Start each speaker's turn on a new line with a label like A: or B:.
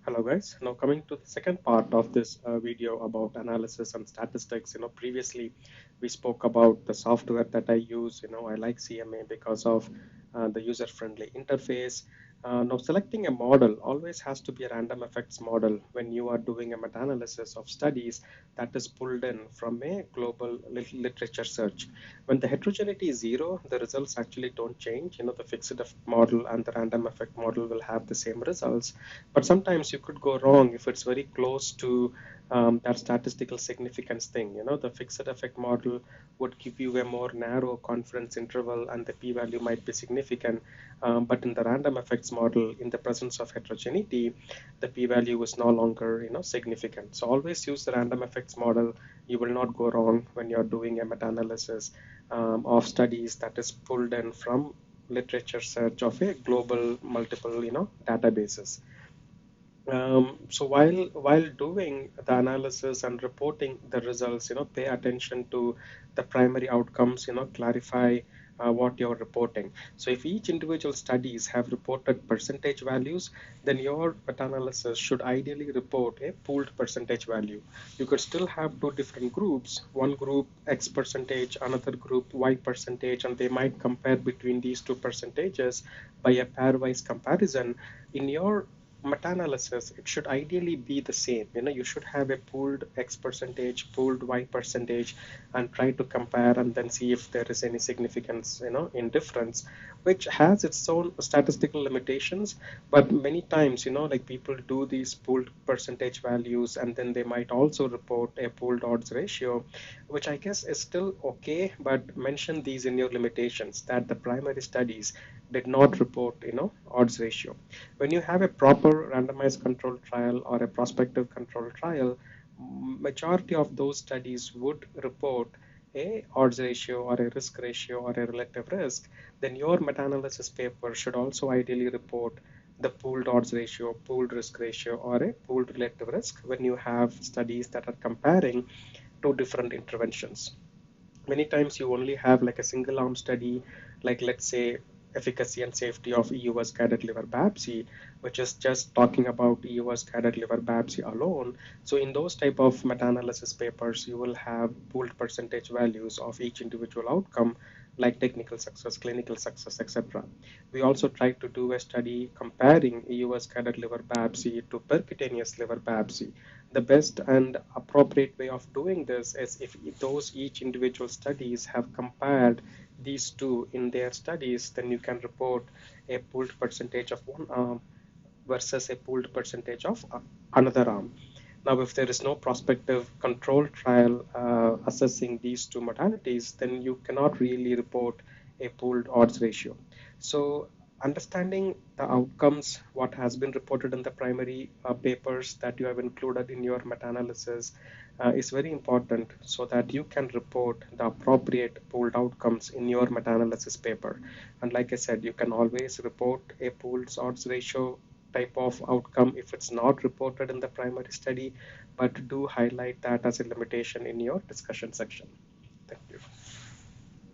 A: Hello guys, now coming to the second part of this video about analysis and statistics. Previously we spoke about the software that I use. I like CMA because of the user-friendly interface. Now selecting a model always has to be a random effects model when you are doing a meta-analysis of studies that is pulled in from a global literature search. When the heterogeneity is zero, the results actually don't change. The fixed model and the random effect model will have the same results, but sometimes you could go wrong if it's very close to that statistical significance thing. The fixed effect model would give you a more narrow confidence interval and the p-value might be significant. But in the random effects model, in the presence of heterogeneity, the p-value is no longer significant. So always use the random effects model. You will not go wrong when you're doing a meta-analysis of studies that is pulled in from literature search of a global multiple databases. So while doing the analysis and reporting the results, pay attention to the primary outcomes, clarify what you're reporting. So if each individual studies have reported percentage values, then your meta-analysis should ideally report a pooled percentage value. You could still have two different groups, one group X percentage, another group Y percentage, and they might compare between these two percentages by a pairwise comparison. In your meta-analysis, it should ideally be the same. You should have a pooled X percentage, pooled Y percentage, and try to compare and then see if there is any significance, in difference, which has its own statistical limitations. But many times, like people do these pooled percentage values, and then they might also report a pooled odds ratio, which I guess is still okay, but mention these in your limitations that the primary studies did not report, odds ratio. When you have a proper randomized control trial or a prospective control trial, majority of those studies would report a odds ratio or a risk ratio or a relative risk. Then your meta-analysis paper should also ideally report the pooled odds ratio, pooled risk ratio, or a pooled relative risk when you have studies that are comparing two different interventions. Many times you only have like a single arm study, like let's say efficacy and safety of EUS guided liver biopsy, which is just talking about EUS guided liver biopsy alone. So in those type of meta-analysis papers, you will have pooled percentage values of each individual outcome, like technical success, clinical success, etc. We also try to do a study comparing EUS guided liver biopsy to percutaneous liver biopsy. The best and appropriate way of doing this is if those each individual studies have compared these two in their studies, then you can report a pooled percentage of one arm versus a pooled percentage of another arm. Now, if there is no prospective control trial assessing these two modalities, then you cannot really report a pooled odds ratio. So understanding the outcomes, what has been reported in the primary papers that you have included in your meta-analysis is very important so that you can report the appropriate pooled outcomes in your meta-analysis paper. And like I said, you can always report a pooled odds ratio type of outcome if it's not reported in the primary study, but do highlight that as a limitation in your discussion section.